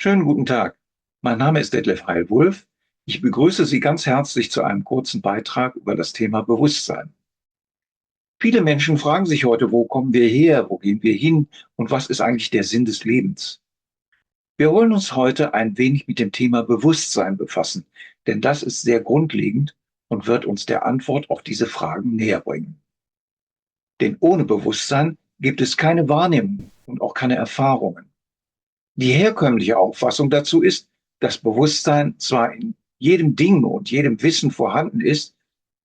Schönen guten Tag. Mein Name ist Detlef Heilwulf. Ich begrüße Sie ganz herzlich zu einem kurzen Beitrag über das Thema Bewusstsein. Viele Menschen fragen sich heute, wo kommen wir her, wo gehen wir hin und was ist eigentlich der Sinn des Lebens? Wir wollen uns heute ein wenig mit dem Thema Bewusstsein befassen, denn das ist sehr grundlegend und wird uns der Antwort auf diese Fragen näher bringen. Denn ohne Bewusstsein gibt es keine Wahrnehmung und auch keine Erfahrungen. Die herkömmliche Auffassung dazu ist, dass Bewusstsein zwar in jedem Ding und jedem Wissen vorhanden ist,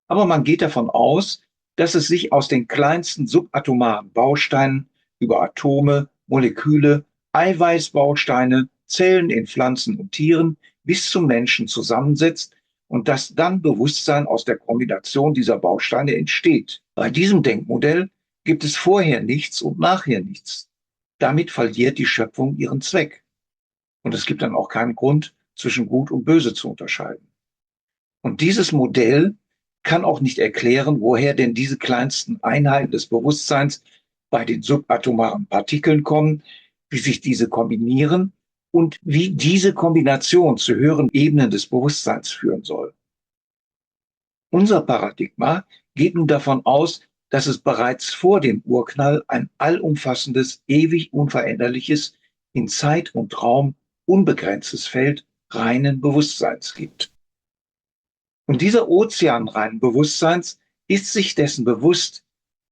aber man geht davon aus, dass es sich aus den kleinsten subatomaren Bausteinen über Atome, Moleküle, Eiweißbausteine, Zellen in Pflanzen und Tieren bis zum Menschen zusammensetzt und dass dann Bewusstsein aus der Kombination dieser Bausteine entsteht. Bei diesem Denkmodell gibt es vorher nichts und nachher nichts. Damit verliert die Schöpfung ihren Zweck. Und es gibt dann auch keinen Grund, zwischen Gut und Böse zu unterscheiden. Und dieses Modell kann auch nicht erklären, woher denn diese kleinsten Einheiten des Bewusstseins bei den subatomaren Partikeln kommen, wie sich diese kombinieren und wie diese Kombination zu höheren Ebenen des Bewusstseins führen soll. Unser Paradigma geht nun davon aus, dass es bereits vor dem Urknall ein allumfassendes, ewig unveränderliches, in Zeit und Raum unbegrenztes Feld reinen Bewusstseins gibt. Und dieser Ozean reinen Bewusstseins ist sich dessen bewusst,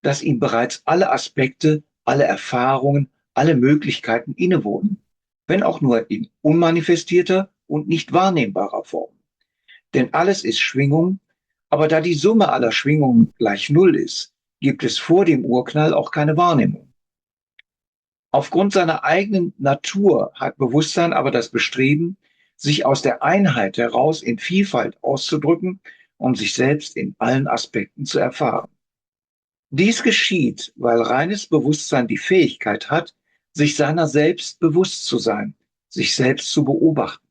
dass ihm bereits alle Aspekte, alle Erfahrungen, alle Möglichkeiten innewohnen, wenn auch nur in unmanifestierter und nicht wahrnehmbarer Form. Denn alles ist Schwingung, aber da die Summe aller Schwingungen gleich Null ist, gibt es vor dem Urknall auch keine Wahrnehmung. Aufgrund seiner eigenen Natur hat Bewusstsein aber das Bestreben, sich aus der Einheit heraus in Vielfalt auszudrücken, um sich selbst in allen Aspekten zu erfahren. Dies geschieht, weil reines Bewusstsein die Fähigkeit hat, sich seiner selbst bewusst zu sein, sich selbst zu beobachten.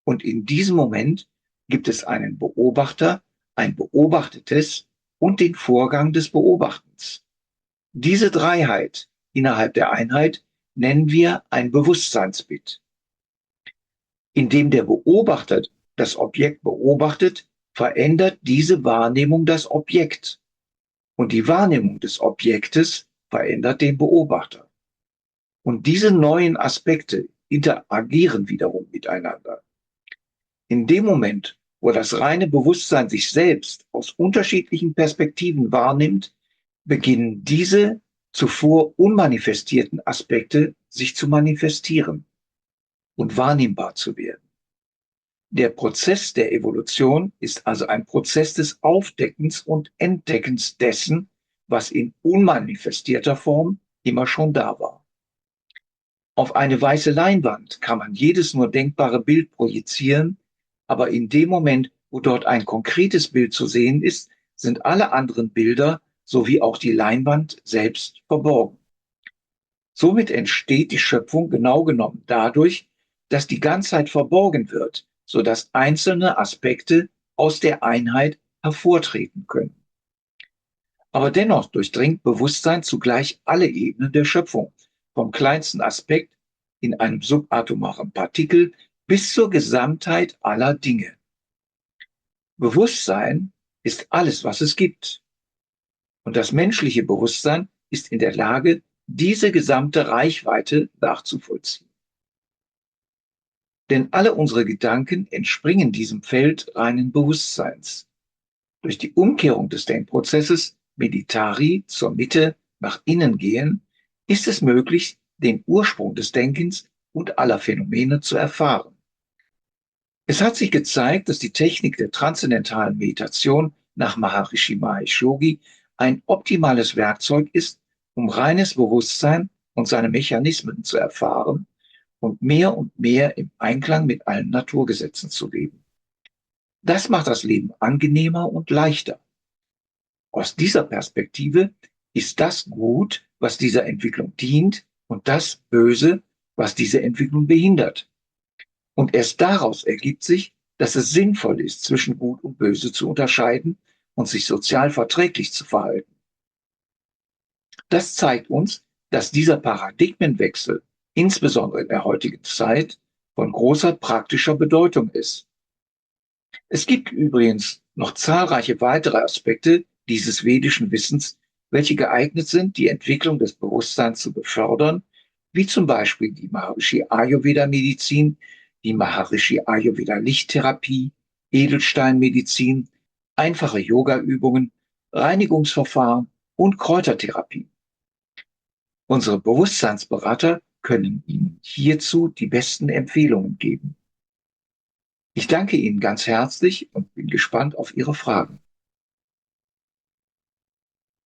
Und in diesem Moment gibt es einen Beobachter, ein Beobachtetes und den Vorgang des Beobachtens. Diese Dreiheit innerhalb der Einheit nennen wir ein Bewusstseinsbit. Indem der Beobachter das Objekt beobachtet, verändert diese Wahrnehmung das Objekt. Und die Wahrnehmung des Objektes verändert den Beobachter. Und diese neuen Aspekte interagieren wiederum miteinander. In dem Moment, wo das reine Bewusstsein sich selbst aus unterschiedlichen Perspektiven wahrnimmt, beginnen diese zuvor unmanifestierten Aspekte sich zu manifestieren und wahrnehmbar zu werden. Der Prozess der Evolution ist also ein Prozess des Aufdeckens und Entdeckens dessen, was in unmanifestierter Form immer schon da war. Auf eine weiße Leinwand kann man jedes nur denkbare Bild projizieren, aber in dem Moment, wo dort ein konkretes Bild zu sehen ist, sind alle anderen Bilder sowie auch die Leinwand selbst verborgen. Somit entsteht die Schöpfung genau genommen dadurch, dass die Ganzheit verborgen wird, sodass einzelne Aspekte aus der Einheit hervortreten können. Aber dennoch durchdringt Bewusstsein zugleich alle Ebenen der Schöpfung, vom kleinsten Aspekt in einem subatomaren Partikel bis zur Gesamtheit aller Dinge. Bewusstsein ist alles, was es gibt. Und das menschliche Bewusstsein ist in der Lage, diese gesamte Reichweite nachzuvollziehen. Denn alle unsere Gedanken entspringen diesem Feld reinen Bewusstseins. Durch die Umkehrung des Denkprozesses Meditari zur Mitte nach innen gehen, ist es möglich, den Ursprung des Denkens und aller Phänomene zu erfahren. Es hat sich gezeigt, dass die Technik der transzendentalen Meditation nach Maharishi Mahesh Yogi ein optimales Werkzeug ist, um reines Bewusstsein und seine Mechanismen zu erfahren und mehr im Einklang mit allen Naturgesetzen zu leben. Das macht das Leben angenehmer und leichter. Aus dieser Perspektive ist das gut, was dieser Entwicklung dient, und das Böse, was diese Entwicklung behindert. Und erst daraus ergibt sich, dass es sinnvoll ist, zwischen Gut und Böse zu unterscheiden und sich sozial verträglich zu verhalten. Das zeigt uns, dass dieser Paradigmenwechsel, insbesondere in der heutigen Zeit, von großer praktischer Bedeutung ist. Es gibt übrigens noch zahlreiche weitere Aspekte dieses vedischen Wissens, welche geeignet sind, die Entwicklung des Bewusstseins zu befördern, wie zum Beispiel die Maharishi Ayurveda Medizin, die Maharishi Ayurveda Lichttherapie, Edelsteinmedizin, einfache Yogaübungen, Reinigungsverfahren und Kräutertherapie. Unsere Bewusstseinsberater können Ihnen hierzu die besten Empfehlungen geben. Ich danke Ihnen ganz herzlich und bin gespannt auf Ihre Fragen.